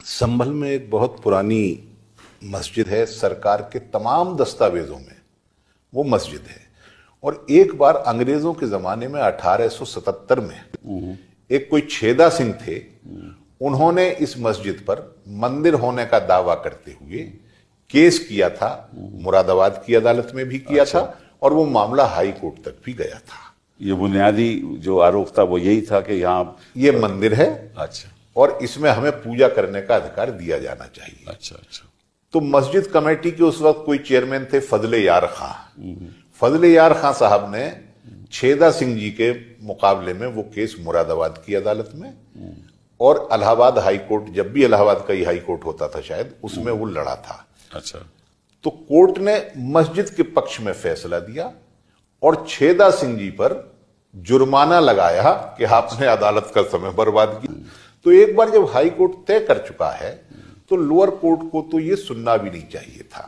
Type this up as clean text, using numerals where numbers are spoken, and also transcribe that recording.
संभल में एक बहुत पुरानी मस्जिद है, सरकार के तमाम दस्तावेजों में वो मस्जिद है। और एक बार अंग्रेजों के जमाने में 1877 में एक कोई छेदा सिंह थे, उन्होंने इस मस्जिद पर मंदिर होने का दावा करते हुए केस किया था। मुरादाबाद की अदालत में भी किया था और वो मामला हाई कोर्ट तक भी गया था। ये बुनियादी जो आरोप था वो यही था कि यहाँ ये मंदिर है अच्छा और इसमें हमें पूजा करने का अधिकार दिया जाना चाहिए। अच्छा अच्छा। तो मस्जिद कमेटी के उस वक्त कोई चेयरमैन थे फजले यार खां। फजले यार खां साहब ने छेदा सिंह जी के मुकाबले में वो केस मुरादाबाद की अदालत में और इलाहाबाद हाई कोर्ट, जब भी इलाहाबाद का ही हाई कोर्ट होता था शायद, उसमें वो लड़ा था। अच्छा। तो कोर्ट ने मस्जिद के पक्ष में फैसला दिया और छेदा सिंह जी पर जुर्माना लगाया कि आपने अदालत का समय बर्बाद किया। तो एक बार जब हाई कोर्ट तय कर चुका है तो लोअर कोर्ट को तो ये सुनना भी नहीं चाहिए था।